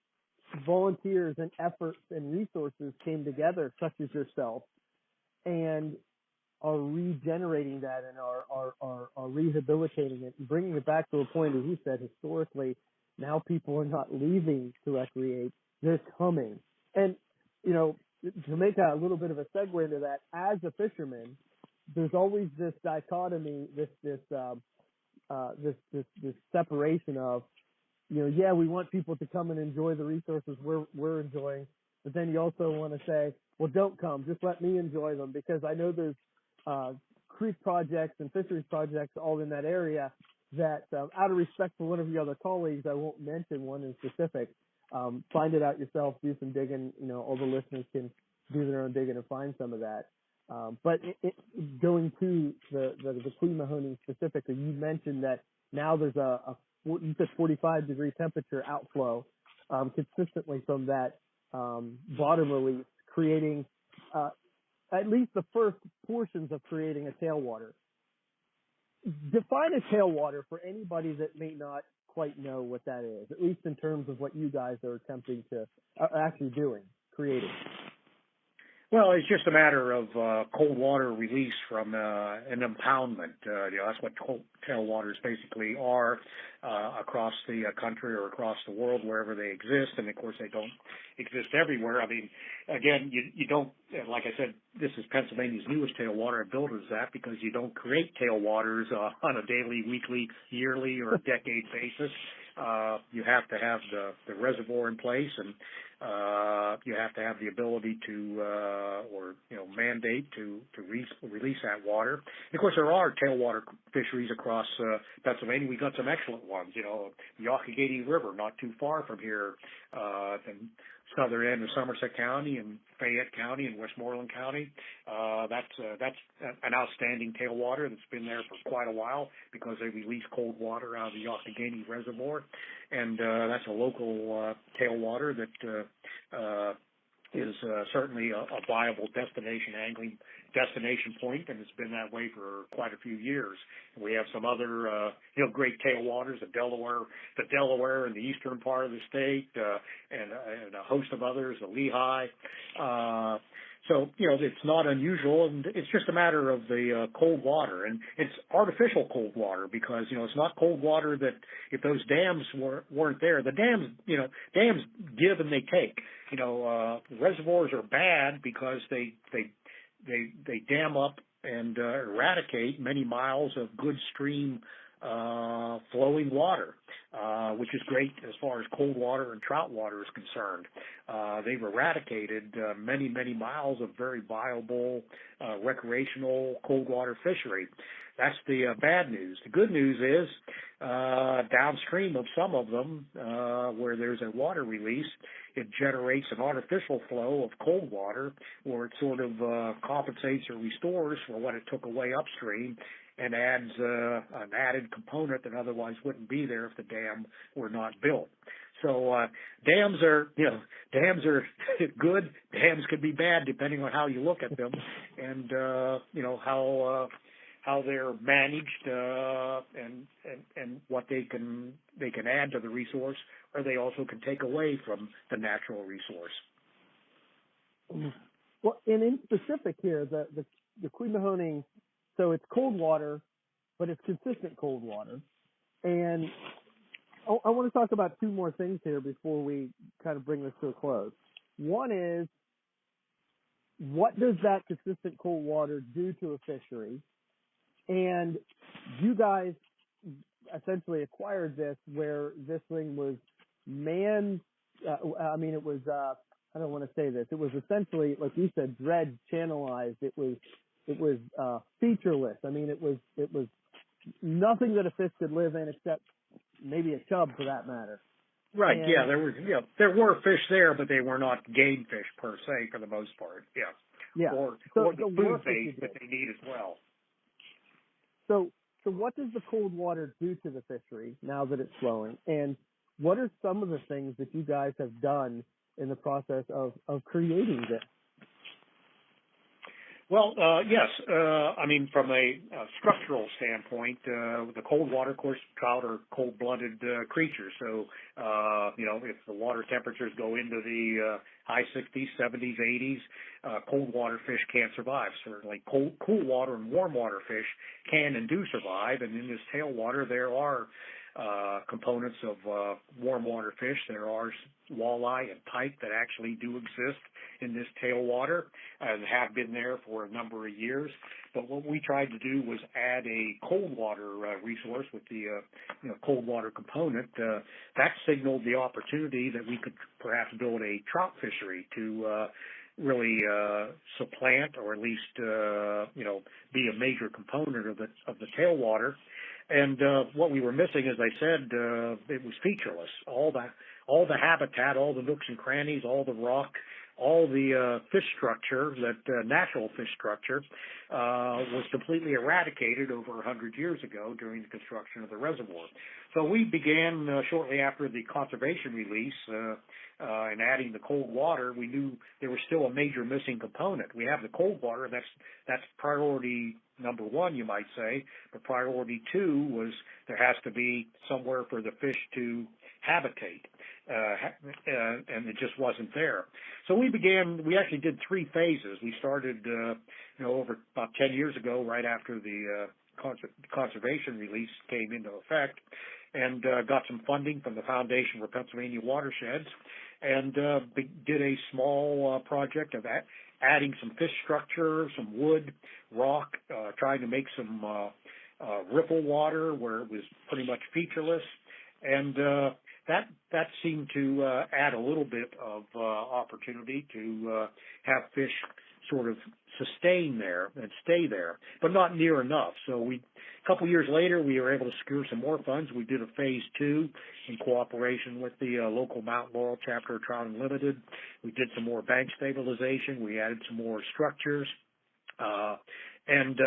volunteers and efforts and resources came together, such as yourself, and are regenerating that and are rehabilitating it and bringing it back to a point, as you said, historically, now people are not leaving to recreate, they're coming. And, to make a little bit of a segue into that, as a fisherman, there's always this dichotomy, this separation of, we want people to come and enjoy the resources we're enjoying, but then you also want to say, well, don't come, just let me enjoy them, because I know there's creek projects and fisheries projects all in that area that, out of respect for one of your other colleagues, I won't mention one in specific. Find it out yourself, do some digging. All the listeners can do their own digging and find some of that. But going to the Queen Mahoning specifically, you mentioned that now there's you said 45-degree temperature outflow consistently from that bottom release, creating at least the first portions of creating a tailwater. Define a tailwater for anybody that may not quite know what that is, at least in terms of what you guys are attempting to actually doing, creating. Well, it's just a matter of cold water release from an impoundment. That's what tailwaters basically are across the country or across the world, wherever they exist. And, of course, they don't exist everywhere. I mean, again, you don't, like I said, this is Pennsylvania's newest tailwater. It built as that because you don't create tailwaters on a daily, weekly, yearly, or decade basis. You have to have the reservoir in place, and you have to have the ability to, mandate to release that water. And of course, there are tailwater fisheries across Pennsylvania. We got some excellent ones. The Youghiogheny River, not too far from here, and southern end of Somerset County and Fayette County and Westmoreland County. That's an outstanding tailwater that's been there for quite a while because they release cold water out of the Youghiogheny Reservoir, and that's a local tailwater that is certainly a viable angling destination point, and it's been that way for quite a few years. And we have some other, great tailwaters, the Delaware in the eastern part of the state, and a host of others, the Lehigh. So, it's not unusual, and it's just a matter of the cold water. And it's artificial cold water because, it's not cold water that if those dams weren't there. The dams give and they take. Reservoirs are bad because they dam up and eradicate many miles of good stream flowing water, which is great as far as cold water and trout water is concerned. They've eradicated many, many miles of very viable recreational cold water fishery. That's the bad news. The good news is downstream of some of them, where there's a water release, it generates an artificial flow of cold water where it sort of compensates or restores for what it took away upstream and adds an added component that otherwise wouldn't be there if the dam were not built. So dams are good. Dams can be bad depending on how you look at them, and how they're managed and what they can add to the resource, or they also can take away from the natural resource. Well, and in specific here, the Queen Mahoning, so it's cold water, but it's consistent cold water. And I want to talk about two more things here before we kind of bring this to a close. One is, what does that consistent cold water do to a fishery? And you guys essentially acquired this where this thing was it was, I don't want to say this. It was essentially, like you said, dredged, channelized. It was featureless. I mean, it was nothing that a fish could live in except maybe a chub for that matter. Right. And, yeah. There were fish there, but they were not game fish per se for the most part. Yeah. Yeah. Or So the food base that they need as well. So what does the cold water do to the fishery now that it's flowing? And what are some of the things that you guys have done in the process of creating this? Well, yes. I mean, from a structural standpoint, the cold water, of course, trout are cold-blooded creatures. So, if the water temperatures go into the high 60s, 70s, 80s, cold water fish can't survive. Certainly, cool water and warm water fish can and do survive. And in this tailwater, there are components of warm water fish. There are walleye and pike that actually do exist in this tailwater and have been there for a number of years. But what we tried to do was add a cold water resource with the cold water component. That signaled the opportunity that we could perhaps build a trout fishery to really supplant or at least be a major component of the tailwater. And what we were missing, as I said, it was featureless. All the habitat, all the nooks and crannies, all the rock, all the fish structure, that natural fish structure, was completely eradicated over 100 years ago during the construction of the reservoir. So we began shortly after the conservation release and adding the cold water. We knew there was still a major missing component. We have the cold water. That's priority number one, you might say. But priority two was there has to be somewhere for the fish to habitate, and it just wasn't there. So we actually did three phases. We started, over about 10 years ago, right after the conservation release came into effect, and got some funding from the Foundation for Pennsylvania Watersheds, and did a small project of adding some fish structure, some wood, rock, trying to make some ripple water where it was pretty much featureless, and that seemed to add a little bit of opportunity to have fish sort of sustain there and stay there, but not near enough. So a couple years later, we were able to secure some more funds. We did a phase two in cooperation with the local Mount Laurel chapter of Trout Unlimited. We did some more bank stabilization. We added some more structures, and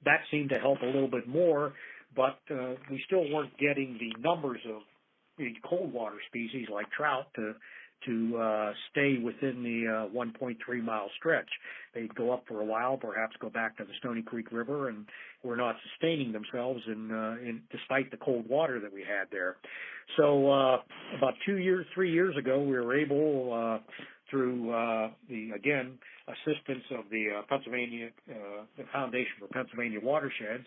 that seemed to help a little bit more, but we still weren't getting the numbers of the cold water species like trout to stay within the 1.3 mile stretch. They'd go up for a while, perhaps go back to the Stony Creek River, and were not sustaining themselves in despite the cold water that we had there. So about 3 years ago, we were able through the assistance of the the Foundation for Pennsylvania Watersheds,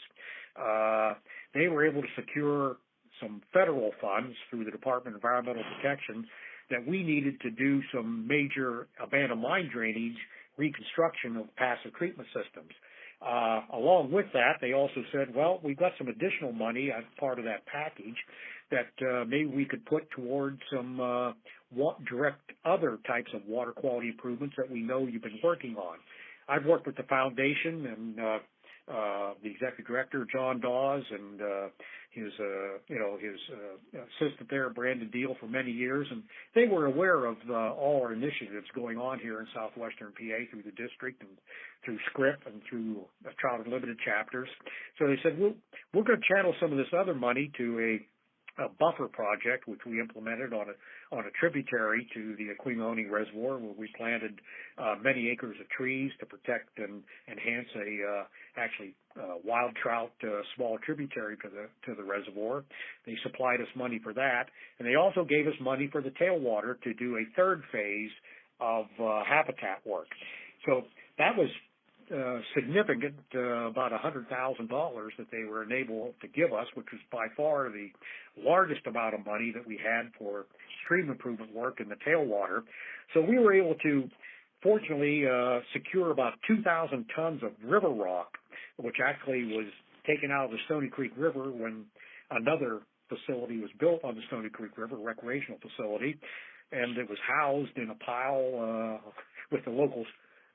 they were able to secure some federal funds through the Department of Environmental Protection that we needed to do some major abandoned mine drainage reconstruction of passive treatment systems. Along with that, they also said, well, we've got some additional money as part of that package that maybe we could put towards some direct other types of water quality improvements that we know you've been working on. I've worked with the foundation and the executive director, John Dawes, and his assistant there, Brandon Deal, for many years, and they were aware of all our initiatives going on here in southwestern PA through the district and through SCRIP and through Trout Unlimited chapters. So they said, we're going to channel some of this other money to a buffer project, which we implemented on a tributary to the Aquimoni Reservoir, where we planted many acres of trees to protect and enhance a wild trout small tributary to the reservoir. They supplied us money for that, and they also gave us money for the tailwater to do a third phase of habitat work. So that was significant, about $100,000 that they were able to give us, which was by far the largest amount of money that we had for stream improvement work in the tailwater. So we were able to, fortunately, secure about 2,000 tons of river rock, which actually was taken out of the Stony Creek River when another facility was built on the Stony Creek River, a recreational facility, and it was housed in a pile with the local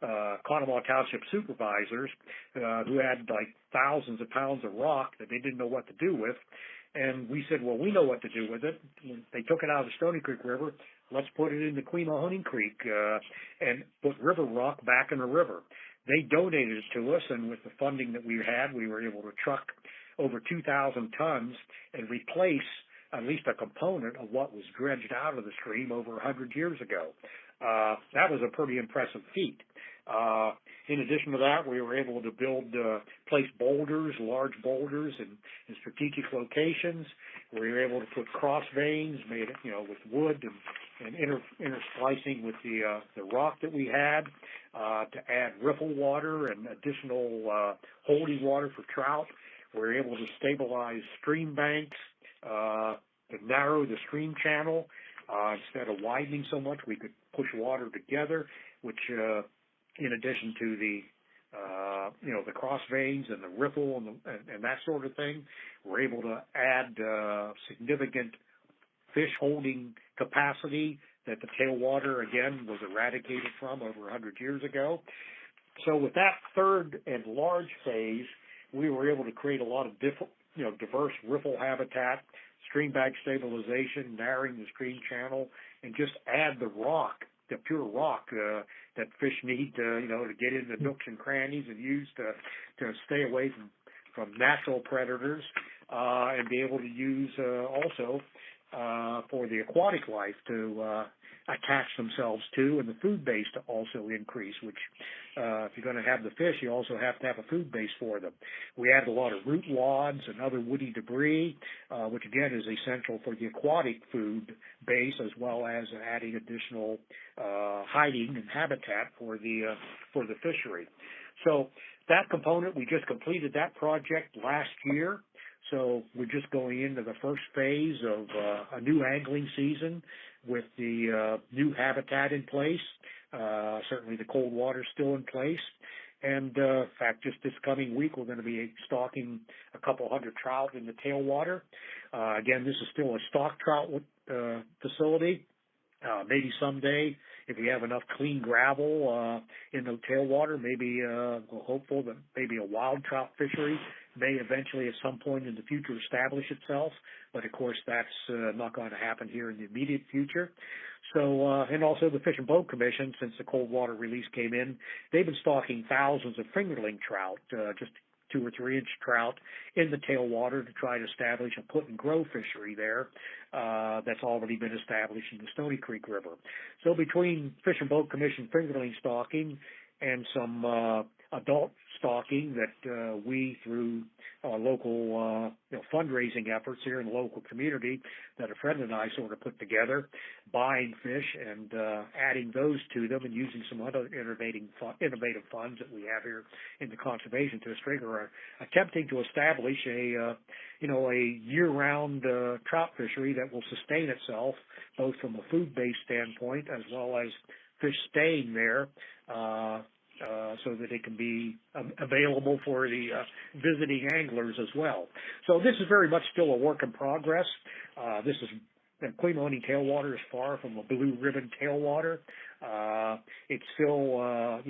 Conemaugh Township supervisors who had like thousands of pounds of rock that they didn't know what to do with. And we said, well, we know what to do with it. They took it out of the Stony Creek River. Let's put it in the Queemahoning Creek and put river rock back in the river. They donated it to us, and with the funding that we had, we were able to truck over 2,000 tons and replace at least a component of what was dredged out of the stream over 100 years ago. That was a pretty impressive feat. In addition to that, we were able to place boulders, large boulders in strategic locations. We were able to put cross veins made, with wood and intersplicing with the rock that we had, to add riffle water and additional holding water for trout. We were able to stabilize stream banks, to narrow the stream channel. Instead of widening so much, we could push water together, which, in addition to the cross veins and the riffle and that sort of thing, we're able to add significant fish holding capacity that the tailwater, again, was eradicated from over 100 years ago. So with that third and large phase, we were able to create a lot of diverse riffle habitat, stream bank stabilization, narrowing the stream channel, and just add the rock, the pure rock that fish need to get into nooks and crannies and use to stay away from natural predators, and be able to use also for the aquatic life to attach themselves to, and the food base to also increase, which if you're going to have the fish, you also have to have a food base for them. We added a lot of root wads and other woody debris, which again is essential for the aquatic food base, as well as adding additional hiding and habitat for the fishery. So that component, we just completed that project last year. So we're just going into the first phase of a new angling season with the new habitat in place. Certainly the cold water still in place. And in fact, just this coming week, we're going to be stocking a couple hundred trout in the tailwater. Again, this is still a stock trout facility. Maybe someday, if we have enough clean gravel in the tailwater, maybe we're hopeful that maybe a wild trout fishery may eventually at some point in the future establish itself. But of course, that's not going to happen here in the immediate future. So, and also the Fish and Boat Commission, since the cold water release came in, they've been stocking thousands of fingerling trout, just 2 or 3 inch trout in the tailwater to try to establish a put and grow fishery there that's already been established in the Stony Creek River. So between Fish and Boat Commission fingerling stocking and some adult stocking that we, through local fundraising efforts here in the local community that a friend and I sort of put together, buying fish and adding those to them and using some other innovative funds that we have here in the Conservation District, are attempting to establish a year-round trout fishery that will sustain itself both from a food-based standpoint as well as fish staying there so that it can be available for the visiting anglers as well. So this is very much still a work in progress. This is Clean Running Tailwater is far from a blue ribbon tailwater. It's still,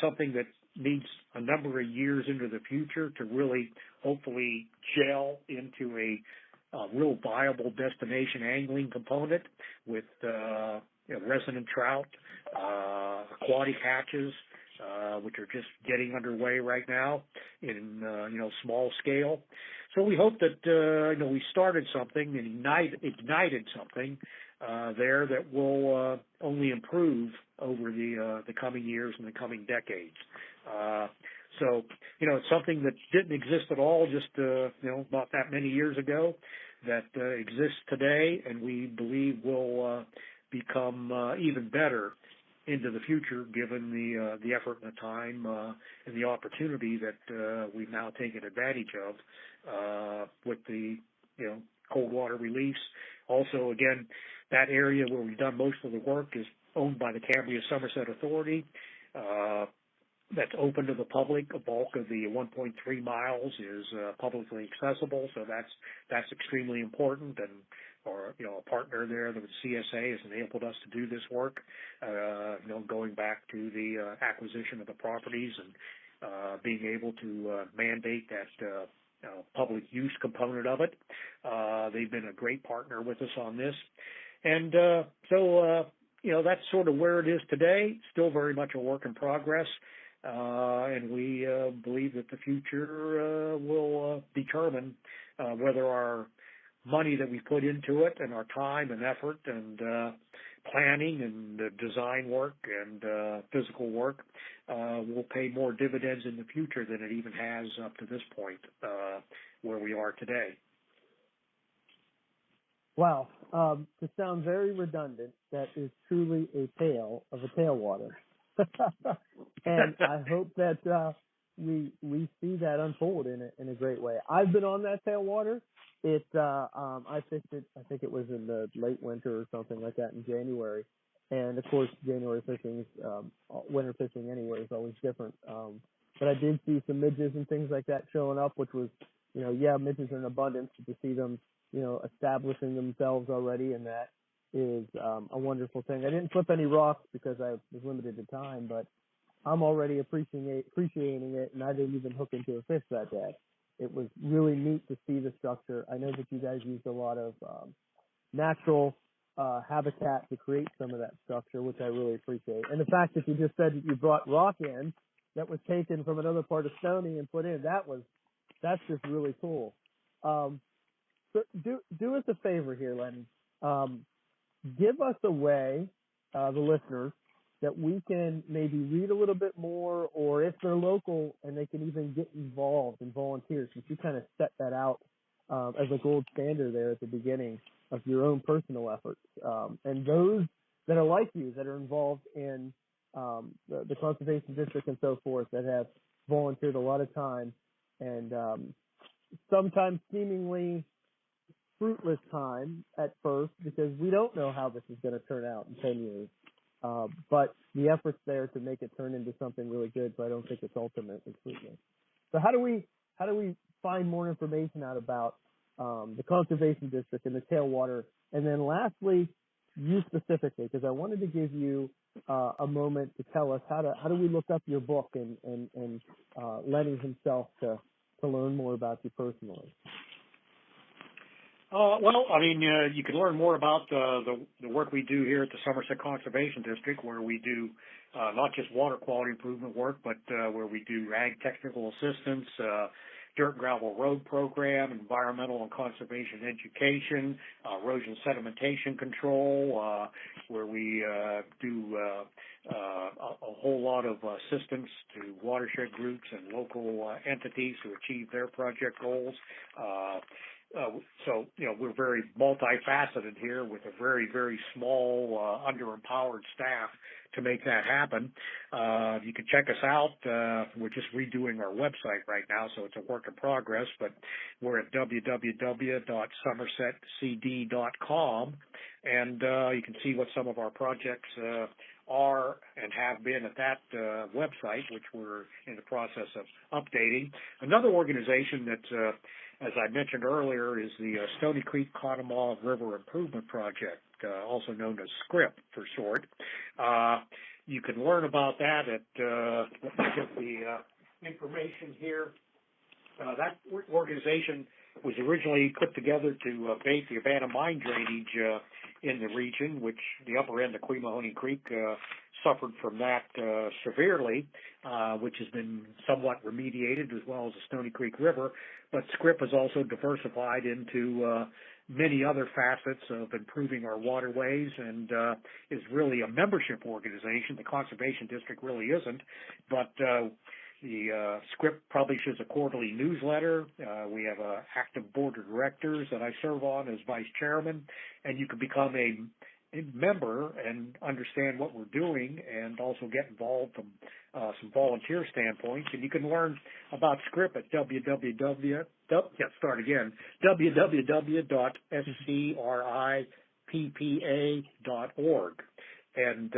something that needs a number of years into the future to really, hopefully, gel into a real viable destination angling component with resident trout, aquatic hatches, which are just getting underway right now in small scale. So we hope that we started something and ignited something there that will only improve over the coming years and the coming decades. So it's something that didn't exist at all just not that many years ago, that exists today, and we believe will become even better into the future, given the effort and the time and the opportunity that we've now taken advantage of with the cold water reliefs. Also, again, that area where we've done most of the work is owned by the Cambria Somerset Authority. That's open to the public. A bulk of the 1.3 miles is publicly accessible, so that's extremely important. And a partner there, the CSA, has enabled us to do this work. Going back to the acquisition of the properties and being able to mandate that public use component of it. They've been a great partner with us on this, and so that's sort of where it is today. Still very much a work in progress. And we believe that the future will determine whether our money that we put into it and our time and effort and planning and design work and physical work will pay more dividends in the future than it even has up to this point where we are today. Wow. To sound very redundant, that is truly a tale of a tailwater. And I hope that we see that unfold in a great way. I've been on that tailwater. I fished it. I think it was in the late winter or something like that in January. And of course, January fishing, winter fishing anywhere is always different. But I did see some midges and things like that showing up, which was, midges are in abundance. To see them, establishing themselves already, and that is a wonderful thing. I didn't flip any rocks because I was limited to time, but I'm already appreciating it, and I didn't even hook into a fish that day. It was really neat to see the structure. I know that you guys used a lot of natural habitat to create some of that structure, which I really appreciate. And the fact that you just said that you brought rock in that was taken from another part of Stony and put in, that's just really cool. So do us a favor here, Lenny. Give us a way, the listeners, that we can maybe read a little bit more, or if they're local and they can even get involved and volunteer, since you kind of set that out as a gold standard there at the beginning of your own personal efforts. And those that are like you, that are involved in the Conservation District and so forth, that have volunteered a lot of time and sometimes seemingly fruitless time at first, because we don't know how this is going to turn out in 10 years. But the effort's there to make it turn into something really good, so I don't think it's ultimately fruitless. So how do we find more information out about the Conservation District and the Tailwater? And then lastly, you specifically, because I wanted to give you a moment to tell us how do we look up your book and Lenny himself to learn more about you personally. You can learn more about the work we do here at the Somerset Conservation District, where we do not just water quality improvement work, but where we do ag technical assistance, dirt and gravel road program, environmental and conservation education, erosion sedimentation control, where we do a whole lot of assistance to watershed groups and local entities to achieve their project goals. So we're very multifaceted here with a very, very small, underempowered staff to make that happen. You can check us out. We're just redoing our website right now, so it's a work in progress, but we're at www.somersetcd.com, and you can see what some of our projects are and have been at that website, which we're in the process of updating. Another organization that, as I mentioned earlier, is the Stony Creek Conemaugh River Improvement Project, also known as SCRIP for short. You can learn about that at, let me get the information here. That organization was originally put together to abate the abandoned mine drainage in the region, which the upper end of Queemahoning Creek suffered from that severely, which has been somewhat remediated, as well as the Stony Creek River. But SCRIP has also diversified into many other facets of improving our waterways and is really a membership organization. The Conservation District really isn't, but the SCRIP publishes a quarterly newsletter. We have an active board of directors that I serve on as vice chairman, and you can become a member and understand what we're doing and also get involved from some volunteer standpoints. And you can learn about SCRIP at www.scrippa.org. And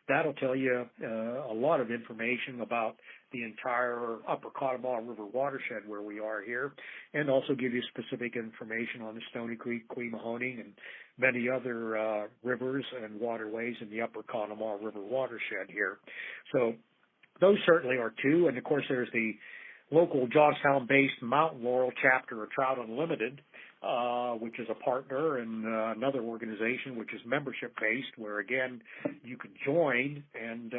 that'll tell you a lot of information about the entire Upper Conemaugh River watershed where we are here, and also give you specific information on the Stony Creek, Queemahoning, and many other rivers and waterways in the Upper Conemaugh River watershed here. So those certainly are two. And, of course, there's the local Johnstown-based Mountain Laurel chapter of Trout Unlimited, which is a partner, and another organization which is membership-based, where, again, you can join and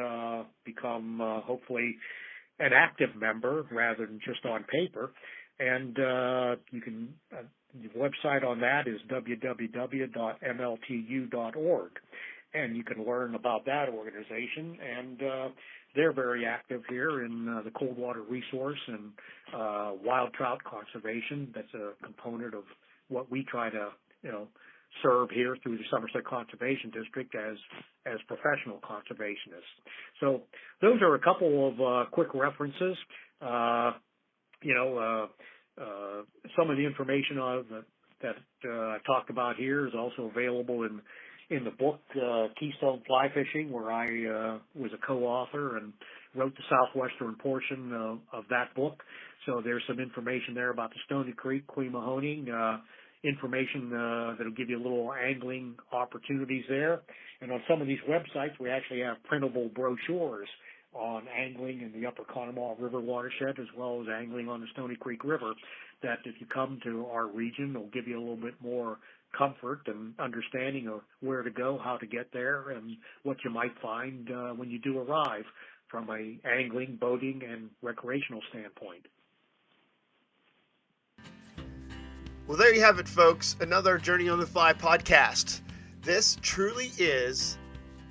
become, hopefully, an active member rather than just on paper. And you can the website on that is www.mltu.org, and you can learn about that organization. And they're very active here in the cold water resource and wild trout conservation. That's a component of what we try to, serve here through the Somerset Conservation District as professional conservationists. So those are a couple of quick references. Some of the information that I talked about here is also available in the book Keystone Fly Fishing, where I was a co-author and wrote the southwestern portion of that book. So there's some information there about the Stony Creek, Queemahoning, information that'll give you a little angling opportunities there. And on some of these websites, we actually have printable brochures on angling in the Upper Conemaugh River watershed, as well as angling on the Stony Creek River, that if you come to our region, will give you a little bit more comfort and understanding of where to go, how to get there, and what you might find when you do arrive from a angling, boating, and recreational standpoint. Well, there you have it, folks. Another Journey on the Fly podcast. This truly is,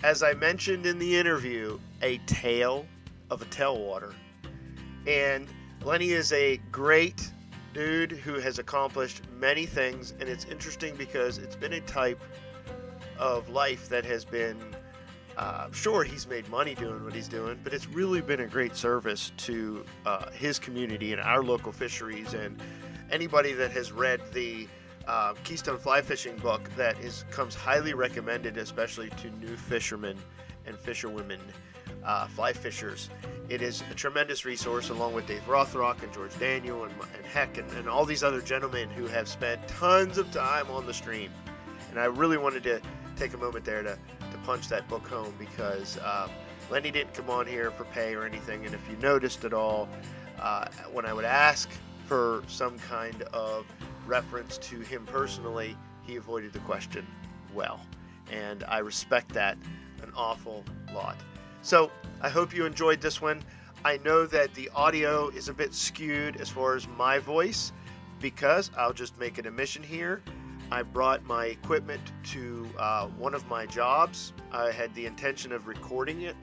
as I mentioned in the interview, a tale of a tailwater. And Lenny is a great dude who has accomplished many things, and it's interesting because it's been a type of life that has been, sure, he's made money doing what he's doing, but it's really been a great service to his community and our local fisheries. And anybody that has read the Keystone Fly Fishing book, that comes highly recommended, especially to new fishermen and fisherwomen, fly fishers. It is a tremendous resource, along with Dave Rothrock and George Daniel and Heck and all these other gentlemen who have spent tons of time on the stream. And I really wanted to take a moment there to punch that book home, because Lenny didn't come on here for pay or anything. And if you noticed at all, when I would ask for some kind of reference to him personally, he avoided the question well. And I respect that an awful lot. So I hope you enjoyed this one. I know that the audio is a bit skewed as far as my voice, because I'll just make an admission here. I brought my equipment to one of my jobs. I had the intention of recording it,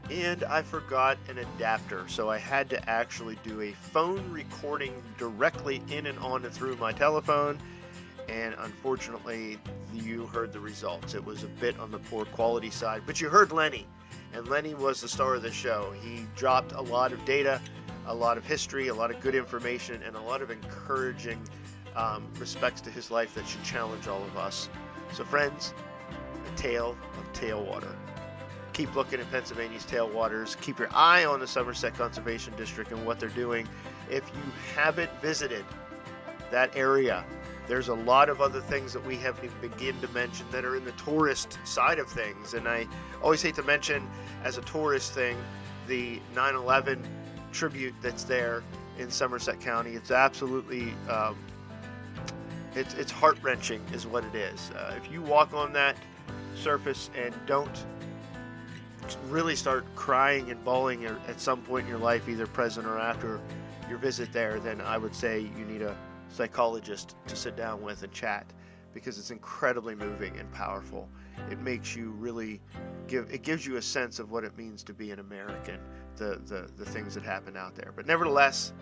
and I forgot an adapter, so I had to actually do a phone recording directly in and on and through my telephone, and unfortunately you heard the results. It was a bit on the poor quality side, but you heard Lenny, and Lenny was the star of the show. He dropped a lot of data, a lot of history, a lot of good information, and a lot of encouraging respects to his life that should challenge all of us. So friends, the tale of Tailwater. keep looking at Pennsylvania's tailwaters. Keep your eye on the Somerset Conservation District and what they're doing. If you haven't visited that area, there's a lot of other things that we haven't even begun to mention that are in the tourist side of things. And I always hate to mention, as a tourist thing, the 9/11 tribute that's there in Somerset County. It's absolutely, it's heart-wrenching is what it is. If you walk on that surface and don't really start crying and bawling at some point in your life, either present or after your visit there, then I would say you need a psychologist to sit down with and chat, because it's incredibly moving and powerful. It makes you really gives you a sense of what it means to be an American, the things that happen out there. But nevertheless,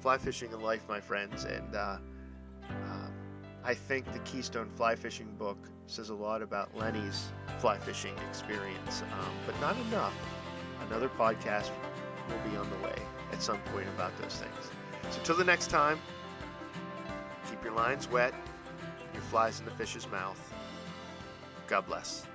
fly fishing in life, my friends, and I think the Keystone Fly Fishing book says a lot about Lenny's fly fishing experience, but not enough. Another podcast will be on the way at some point about those things. So till the next time, keep your lines wet, your flies in the fish's mouth. God bless.